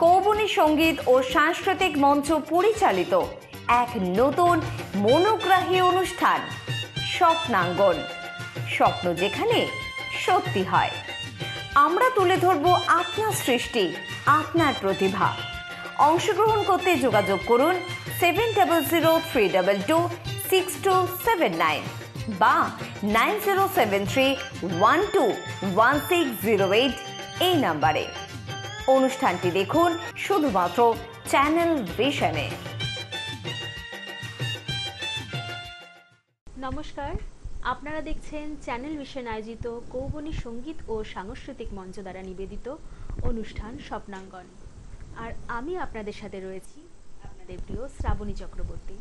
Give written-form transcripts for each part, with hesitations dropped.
কৌবনী সঙ্গীত ও সাংস্কৃতিক মঞ্চ পরিচালিত এক নতুন মনোগ্রাহী অনুষ্ঠান স্বপ্নাঙ্গন। স্বপ্ন যেখানে সত্যি হয়। আমরা তুলে ধরব আপনার সৃষ্টি, আপনার প্রতিভা। অংশগ্রহণ করতে যোগাযোগ করুন 7003226279 বা 9073121608 এই নাম্বারে। অনুষ্ঠানটি দেখুন শুধুমাত্র চ্যানেল ভিশনে। নমস্কার, আপনারা দেখছেন চ্যানেল ভিশন আয়োজিত কৌবনী সঙ্গীত ও সাংস্কৃতিক মঞ্চ দ্বারা নিবেদিত অনুষ্ঠান স্বপ্নাঙ্গন। আর আমি আপনাদের সাথে রয়েছি আপনাদের প্রিয় শ্রাবণী চক্রবর্তী।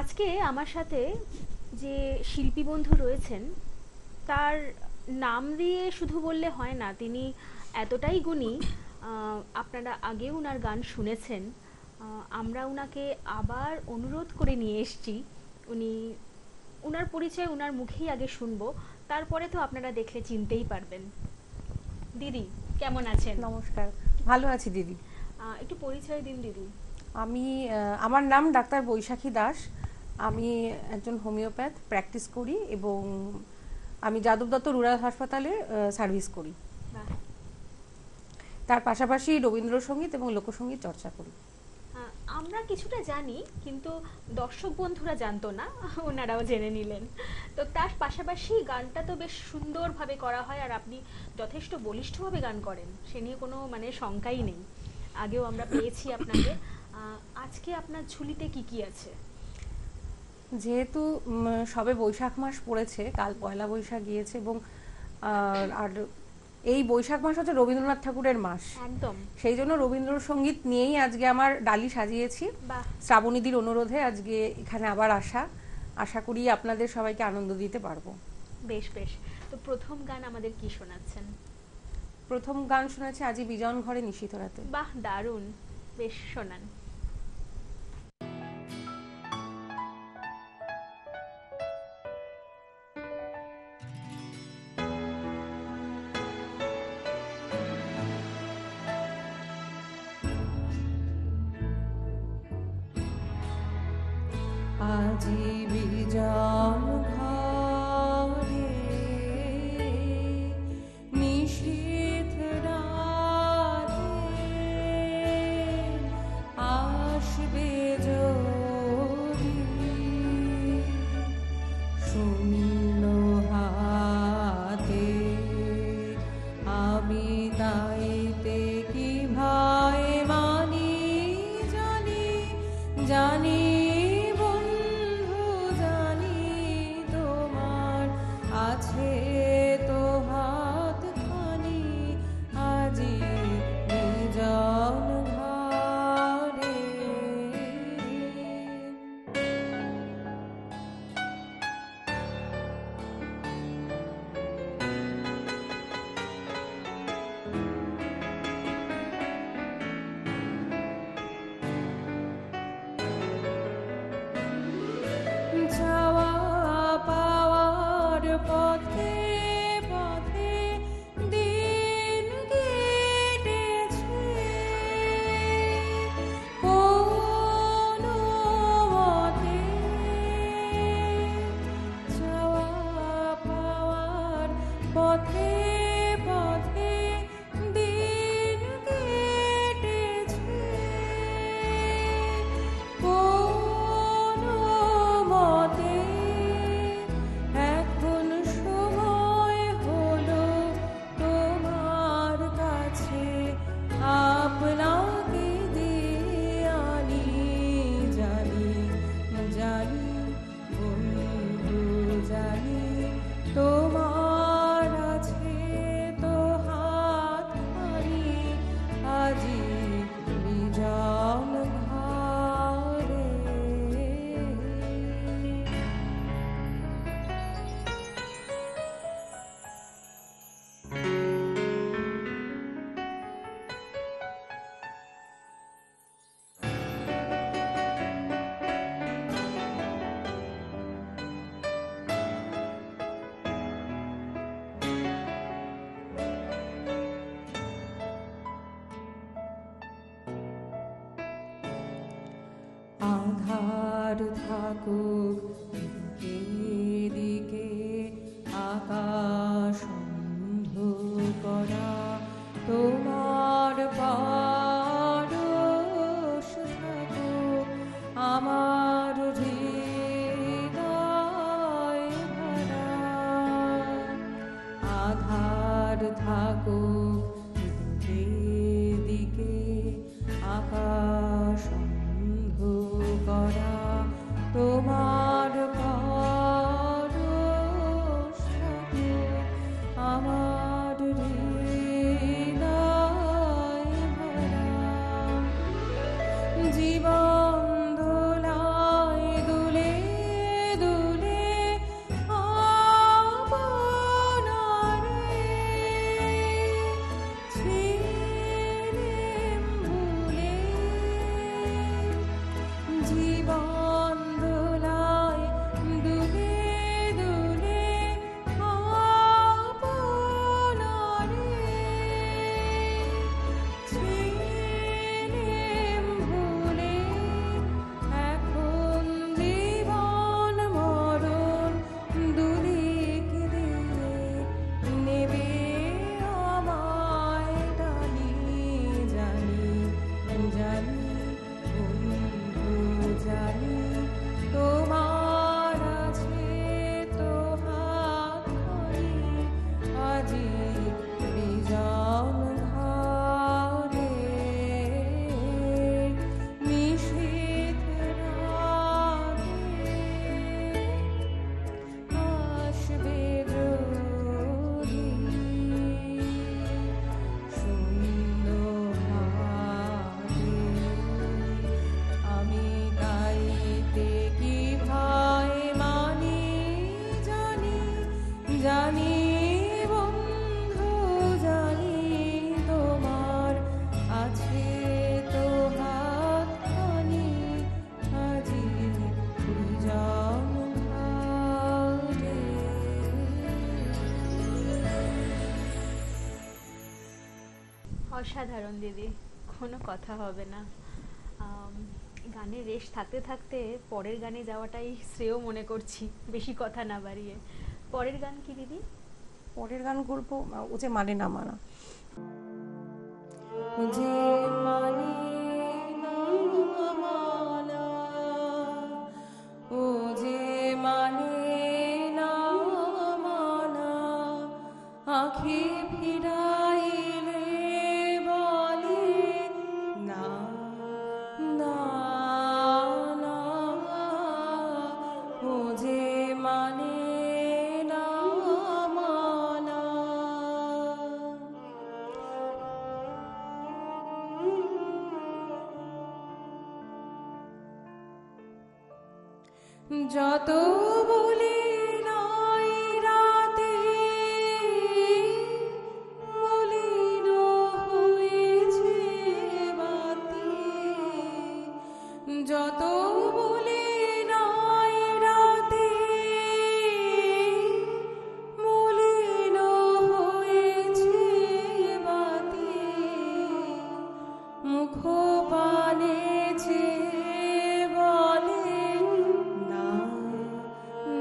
আজকে আমার সাথে যে শিল্পী বন্ধু রয়েছেন তার নাম দিয়ে শুধু বললে হয় না, তিনি এতটাই গুণী। আপনারা আগেও ওনার গান শুনেছেন। আমরা ওনাকে আবার অনুরোধ করে নিয়ে এসেছি। ওনার পরিচয় ওনার মুখেই আগে শুনবো, তারপরে তো আপনারা দেখলে চিনতেই পারবেন। দিদি কেমন আছেন? নমস্কার, ভালো আছি দিদি। একটু পরিচয় দিন দিদি। আমার নাম ডাক্তার বৈশাখী দাস। আমি একজন হোমিওপ্যাথ, প্র্যাকটিস করি এবং আমি যাদব দত্ত রুরাল হাসপাতালে সার্ভিস করি। তার পাশাপাশি রবীন্দ্রসঙ্গীত এবং লোকসঙ্গীত চর্চা করি। আমরা কিছুটা জানি, কিন্তু দর্শক বন্ধুরা জানতো না, ওনারাও জেনে নিলেন। তো তার পাশাপাশি গানটা তো বেশ সুন্দরভাবে করা হয়, আর আপনি যথেষ্ট বলিষ্ঠভাবে গান করেন, সে নিয়ে কোনো শঙ্কাই নেই। আগেও আমরা পেয়েছি আপনাকে। আজকে আপনার ঝুলিতে কি কি আছে? যেহেতু সবে বৈশাখ মাস পড়েছে, কাল পয়লা বৈশাখ গিয়েছে এবং আর এই বৈশাখ মাস হচ্ছে রবীন্দ্রনাথ ঠাকুরের মাস, একদম সেই জন্য রবীন্দ্রসঙ্গীত নিয়েই আজকে আমার ডালি সাজিয়েছি। শ্রাবণীদির অনুরোধে আজকে এখানে আবার আশা করি আপনাদের সবাইকে আনন্দ দিতে পারবো। বেশ বেশ। তো প্রথম গান আমাদের কি শোনাচ্ছেন? প্রথম গান শোনাচ্ছি আজি বিজন ঘরে নিশীথ রাতে। বাহ, দারুণ, বেশ শোনান। আজি বিজন ঘরে নিশীথ রাতে আসবে যদি শূন্য হাতে, আমি তাইতে কি ভাই মানি জানি জানি আধার থাকুক দিকে দিকে, আকাশ অন্ধকারা তোমার পরশ থাকুক আমার হৃদয় ভরা। আধার থাকুক দিকে দিকে, আকাশ অন্ধকারা তোমার পরশ থাকুক আমার হৃদয় ভরা। জীবন দোলায় দুলে দুলে আপনারে ছিলেম ভুলে। জীবন দোলায় দুলে দুলে আপনারে ছিলেম ভুলে। এখন জীবন মরণ দুদিক দিয়ে নেবে আমায় টানি। জানি জানি বন্ধু জানি, তোমার আছে তো হাতখানি আজি বিজন ঘরে। নিশীথ রাতে আসবে দ্রোহী, শূন্য হাতে আমি গাইতে কি ভাই মানি। জানি জানি বন্ধু জানি, তোমার আছে তো হাতখানি আজি বিজন ঘরে। অসাধারণ দিদি, কোনো কথা হবে না। গানের রেশ থাকতে থাকতে পরের গানে যাওয়াটাই শ্রেয় মনে করছি, বেশি কথা না বাড়িয়ে। পরের গান কি দিদি? পরের গান করবো ও যে মানে না মানা। ও যে মানে না মানা, ও যে মানে না মানা, আঁখি ফিরাইলে বলে না না না। ও যে মানে না মানা। যত বলি নাই রাতে মলিন হয়েছে বাতি। যত বলি নাই রাতে মলিন হয়েছে বাতি। মুখ পানে বলে না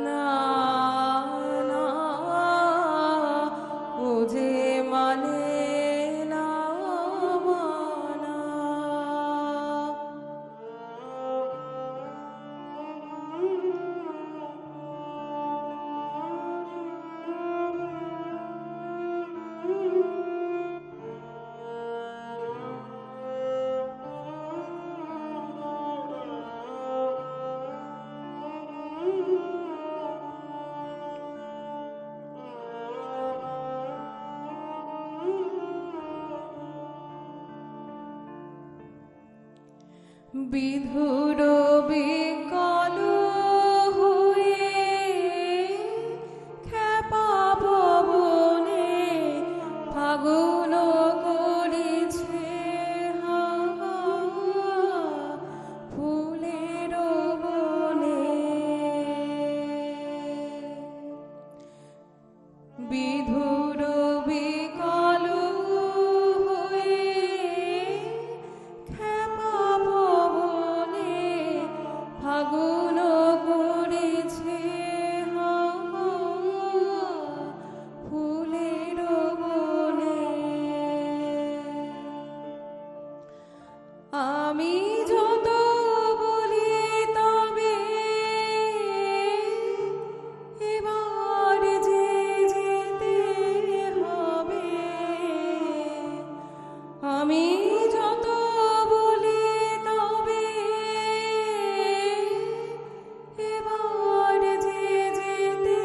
না না। ও যে মানে না মানা। বিধুর বিকল হয়ে খেপা পবনে ফাগুন করেছে হাওয়া ফুলের বনে। বিধুর বিকল হয়ে খেপা পবনে আমি যত বলি তবে এবার যে যেতে হবে, আমি যত বলি তবে এবার যে যেতে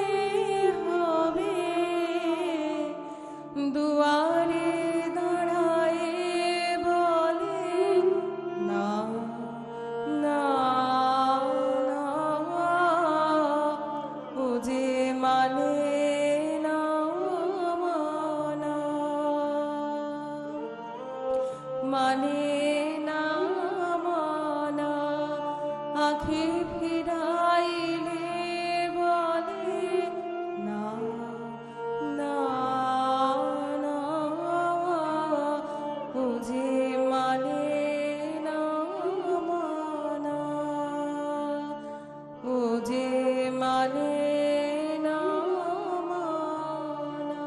হবে, দুয়ারে দাঁড়ায় বলে না না না, ও যে মানে না মানা, মানে না মানা, আঁখি ফিরাইলে বলে না না না, ও যে মানে না মানা, ও যে মানে না মানা।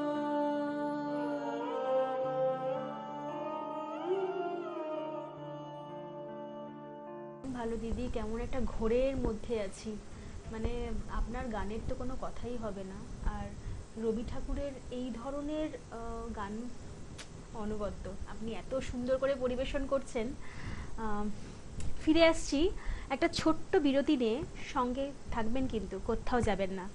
ভালো দিদি, কেমন একটা ঘোরের মধ্যে আছি। মানে আপনার গানের তো কোনো কথাই হবে না, আর রবি ঠাকুরের এই ধরনের গান অনবদ্য, আপনি এত সুন্দর করে পরিবেশন করছেন। ফিরে আসছি একটা ছোট্ট বিরতি নিয়ে, সঙ্গে থাকবেন কিন্তু কোথাও যাবেন না।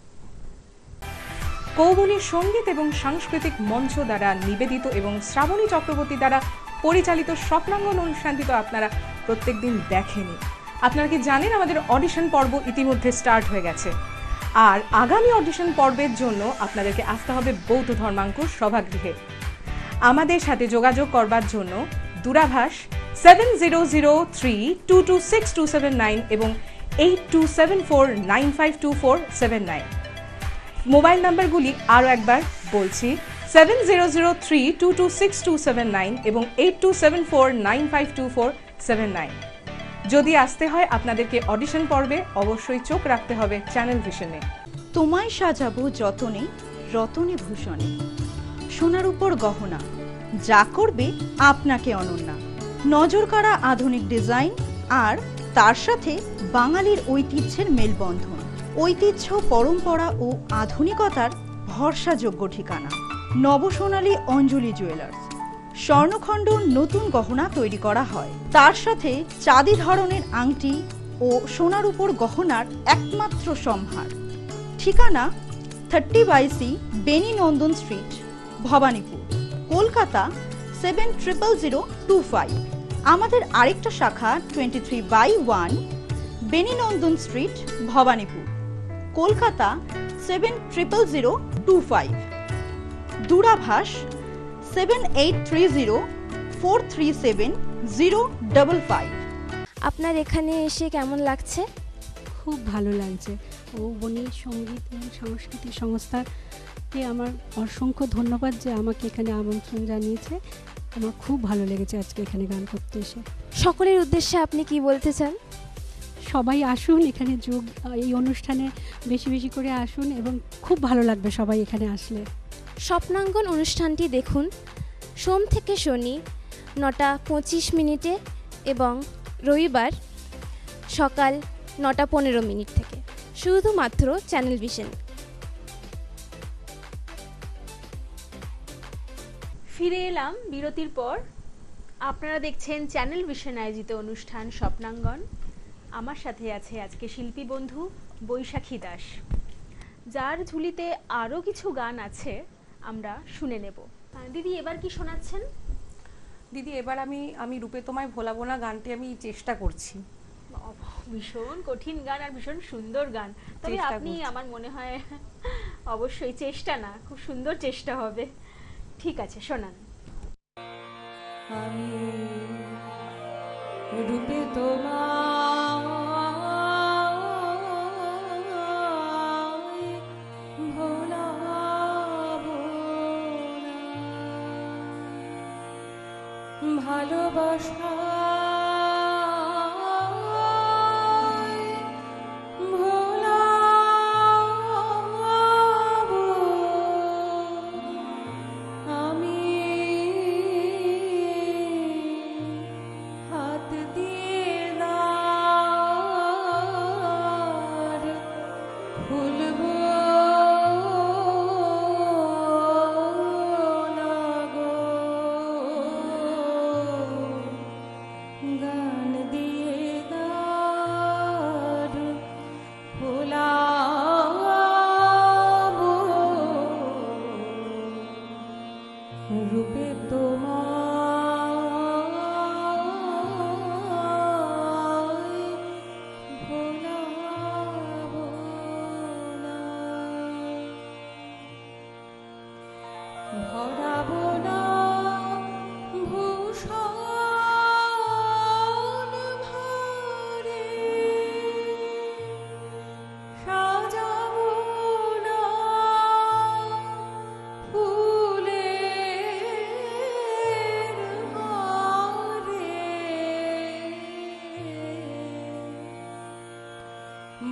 কৌবনী সঙ্গীত এবং সাংস্কৃতিক মঞ্চ দ্বারা নিবেদিত এবং শ্রাবণী চক্রবর্তী দ্বারা পরিচালিত স্বপ্নাঙ্গন অনুষ্ঠানটি তো আপনারা প্রত্যেকদিন দেখেনি। আপনারা কি জানেন আমাদের অডিশন পর্ব ইতিমধ্যে স্টার্ট হয়ে গেছে, আর আগামী অডিশন পর্বের জন্য আপনাদেরকে আসতে হবে বৌদ্ধ ধর্মাঙ্কুর সভাগৃহে। আমাদের সাথে যোগাযোগ করবার জন্য দূরাভাষ 7003226279 এবং 8274952479। মোবাইল নাম্বারগুলি আরও একবার বলছি, 7003226279 এবং 8274952479। যদি আসতে হয় আপনাদেরকে অডিশন পর্বে অবশ্যই চোখ রাখতে হবে চ্যানেল ভিশনে। তোমায় সাজাবো যতনে রতনে ভূষণে, সোনার উপর গহনা, যা করবে আপনাকে অনন্যা। নজর কাড়া আধুনিক ডিজাইন আর তার সাথে বাঙালির ঐতিহ্যের মেলবন্ধন। ঐতিহ্য, পরম্পরা ও আধুনিকতার ভরসাযোগ্য ঠিকানা নবসোনালী অঞ্জলি জুয়েলার্স। স্বর্ণখণ্ড নতুন গহনা তৈরি করা হয়, তার সাথে চাঁদি ধরনের আংটি ও সোনার উপর গহনার একমাত্র সম্ভার। ঠিকানা 30/C বেনি নন্দন স্ট্রিট, ভবানীপুর, কলকাতা 700025। আমাদের আরেকটা শাখা 23/1 বেনি নন্দন স্ট্রিট, ভবানীপুর, কলকাতা 700025। দূরাভাষ 7830437055। আপনার এখানে এসে কেমন লাগছে? খুব ভালো লাগছে। কৌবনী সঙ্গীত এবং সাংস্কৃতিক সংস্থাকে আমার অসংখ্য ধন্যবাদ যে আমাকে এখানে আমন্ত্রণ জানিয়েছে। আমার খুব ভালো লেগেছে আজকে এখানে গান করতে এসে। সকলের উদ্দেশ্যে আপনি কি বলতে চান? সবাই আসুন এখানে, এই অনুষ্ঠানে বেশি বেশি করে আসুন এবং খুব ভালো লাগবে সবাই এখানে আসলে। স্বপ্নাঙ্গন অনুষ্ঠানটি দেখুন সোম থেকে শনি 9:25 এবং রবিবার সকাল 9:15 থেকে, শুধুমাত্র চ্যানেল ভিশন। ফিরে এলাম বিরতির পর। আপনারা দেখছেন চ্যানেল ভিশন আয়োজিত অনুষ্ঠান স্বপ্নাঙ্গন। আমার সাথে আছে আজকে শিল্পী বন্ধু বৈশাখী দাস, যার ঝুলিতে আরও কিছু গান আছে, আমরা শুনে নেব। দিদি, এবার কি শোনাচ্ছেন? দিদি, এবার আমি রূপে তোমায় ভোলাবো না গানটি আমি চেষ্টা করছি। ভীষণ কঠিন গান আর ভীষণ সুন্দর গান, তবে আপনি আমার মনে হয় অবশ্যই চেষ্টা না, খুব সুন্দর চেষ্টা হবে। ঠিক আছে, শোনান। আমি রূপে তোমায় ভোলাবো না, ভালোবাসা হাতে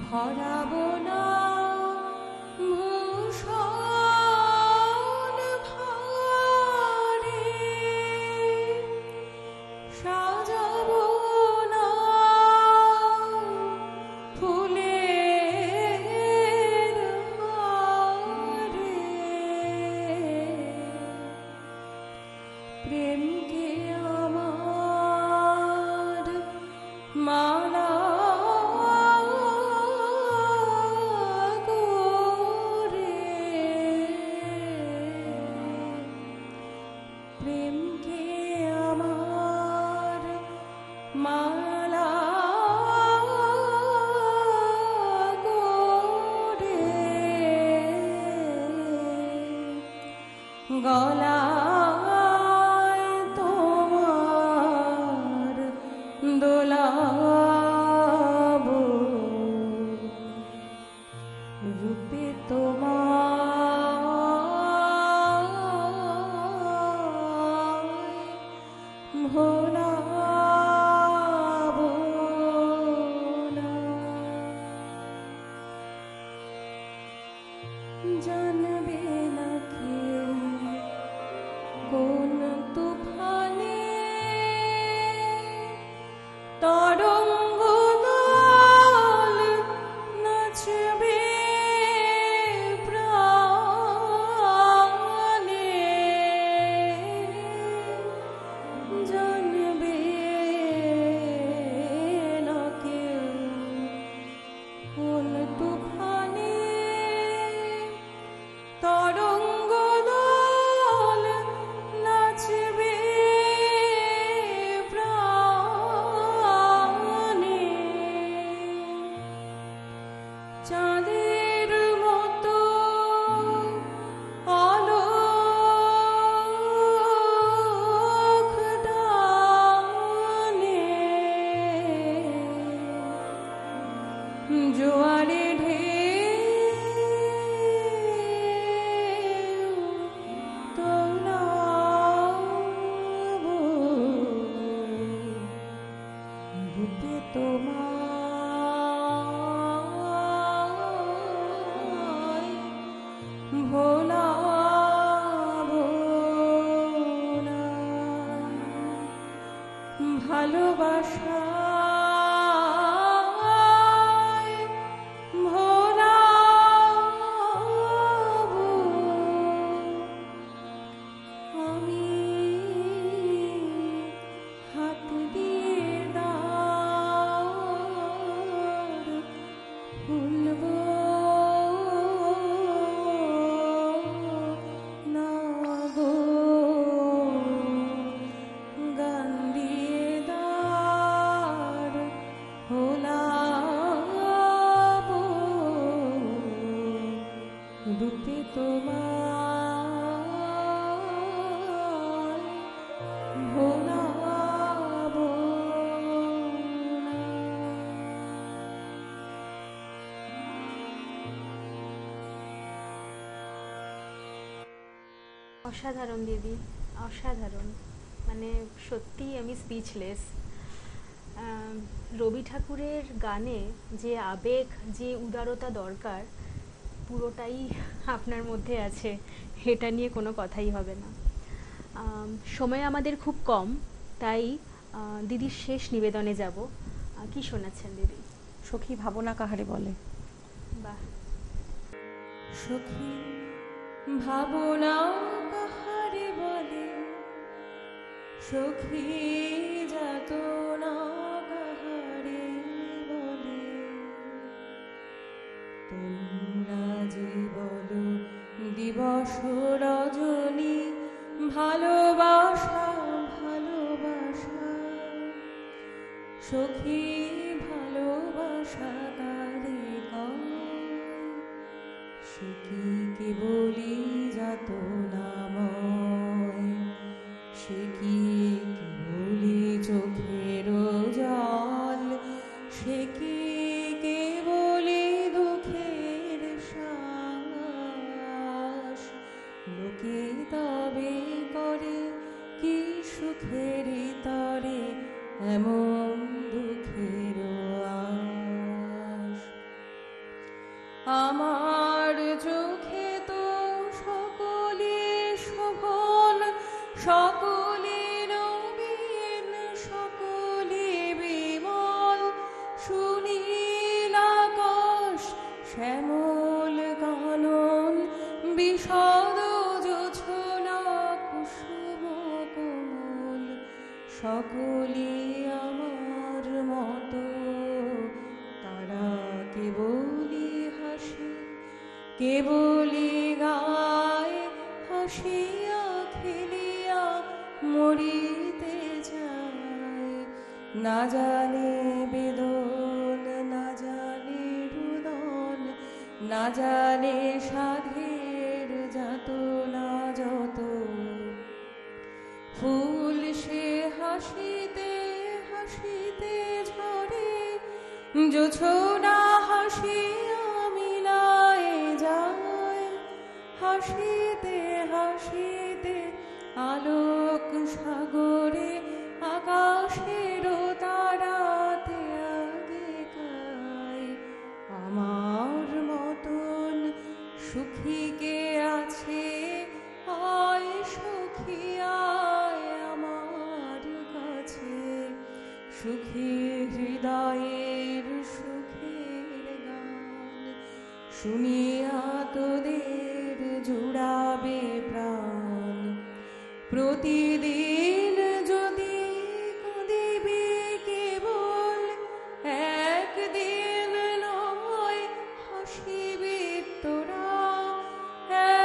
ভরাবো না ভূষণ ভারে, সাজাবো না ফুলের হারে, প্রেমকে আমার মালা প্রেমকে আমার মালা করে গলায় তোমার দোলাবো, রূপে তোমার ভোলাবো না। জানবে না কেউ কোন তুফানে তরঙ্গ দল নাচবে প্রাণে, জানবে না কেউ কোন তুফানে তরঙ্গ দল নাচবে প্রাণে, চাঁদের মতো আলোক দানে, জোয়ারে ঢেউ তোলাবো, রূপে তোমায় ভোলাবো না। ভালোবাসায় ভোলাবো আমি, হাত দিয়ে দ্বার খুলবো না গো, গান দিয়ে দ্বার খোলাবো, রূপে তোমার ভোলাবো না। অসাধারণ দিদি, অসাধারণ, মানে সত্যি আমি স্পিচলেস। রবি ঠাকুরের গানে যে আবেগ, যে উদারতা দরকার, পুরোটাই আপনার মধ্যে আছে, এটা নিয়ে কোনো কথাই হবে না। সময় আমাদের খুব কম, তাই দিদির শেষ নিবেদনে যাব। কি শোনাচ্ছেন দিদি? সখী ভাবনা কাহারে বলে। বাহ। সখী ভাবনা কাহারে বলে, সখী যাতনা কাহারে বলে, তোমরা যে বলো দিবস রজনী ভালোবাসা ভালোবাসা, সখী ভালোবাসা কারে কয়, সে কি কেবলি যাতনাময়, সে কি কেবলি চোখের জল, সে কি কেবলি দুঃখের শ্বাস, লোকে তবে করে কি সুখের তরে এমন দুঃখের আশ। শ্যামল কানন বিষদ জোছনা কুসুম কোমল, সকলি আমার মতো, তারা কেবলি হাসে, কেবলি গায়, হাসিয়া খেলিয়া মরিতে যায়। না জানে বেদন, না জানে রুদন, না জানে সাধের যাতনা যত। ফুল সে হাসিতে হাসিতে ঝরে, জোছনা হাসিয়া মিলায় যায়। হাসিতে হাসিতে আলোক সাগরে, আকাশের তারাতে আগে খায়। আমার মতন সুখী কে আছে, আয় সখী আয় আমার কাছে। সুখী হৃদয়ের সুখের গান শুনিয়া তোদের জুড়াবে প্রাণ। প্রতিদিন যদি কাঁদিবি কেবল, একদিন নয় হাসিবি তোরা।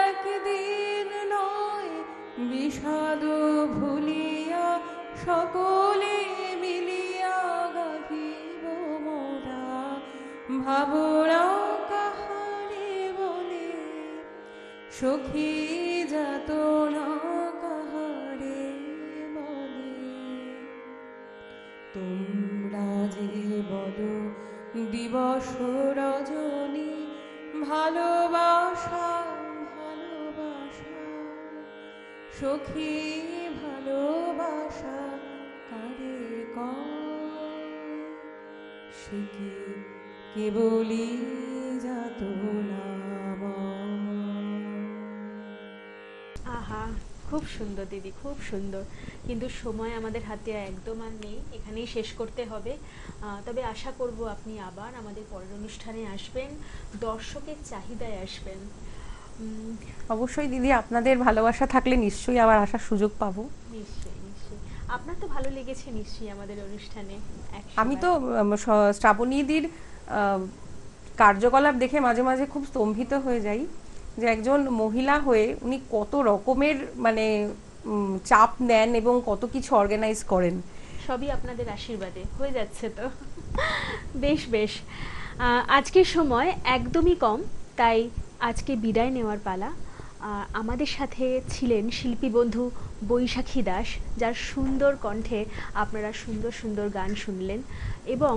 একদিন নয় বিষাদ ভুলিয়া, সকলে মিলিয়া গাহিব মোরা। ভাবনা কাহারে বলে, সখী যাতনা কাহারে বলে। তোমরা যে বলো দিবস রজনী, ভালোবাসা ভালোবাসা, সখী ভালোবাসা কারে কয়? সে কি কেবলি যাতনা। আহা, খুব সুন্দর দিদি, খুব সুন্দর। কিন্তু সময় আমাদের হাতে একদম আর নেই, এখানেই শেষ করতে হবে। তবে আশা করব আপনি আবার আমাদের পরের অনুষ্ঠানে আসবেন, দর্শকের চাহিদায় আসবেন। অবশ্যই দিদি, আপনাদের ভালোবাসা থাকলে নিশ্চয়ই আবার আসার সুযোগ পাবো। নিশ্চয়ই নিশ্চয়ই। আপনার তো ভালো লেগেছে নিশ্চয়ই আমাদের অনুষ্ঠানে। আমি তো শ্রাবণীদির কার্যকলাপ দেখে মাঝে মাঝে খুব স্তম্ভিত হয়ে যাই, যে একজন মহিলা হয়ে উনি কত রকমের মানে চাপ নেন এবং কত কিছু অর্গানাইজ করেন। সবই আপনাদের আশীর্বাদে হয়ে যাচ্ছে তো। বেশ বেশ, আজকের সময় একদমই কম, তাই আজকে বিদায় নেওয়ার পালা। আমাদের সাথে ছিলেন শিল্পী বন্ধু বৈশাখী দাস, যার সুন্দর কণ্ঠে আপনারা সুন্দর সুন্দর গান শুনলেন। এবং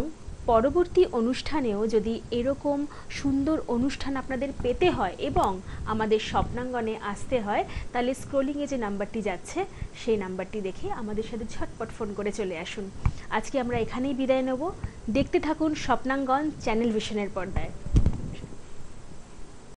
পরবর্তী অনুষ্ঠানেও যদি এরকম সুন্দর অনুষ্ঠান আপনাদের পেতে হয় এবং আমাদের স্বপ্নাঙ্গনে আসতে হয়, তাহলে স্ক্রোলিংয়ে যে নাম্বারটি যাচ্ছে সেই নাম্বারটি দেখে আমাদের সাথে ঝটপট ফোন করে চলে আসুন। আজকে আমরা এখানেই বিদায় নেব। দেখতে থাকুন স্বপ্নাঙ্গন চ্যানেল ভিশনের পর্দায়।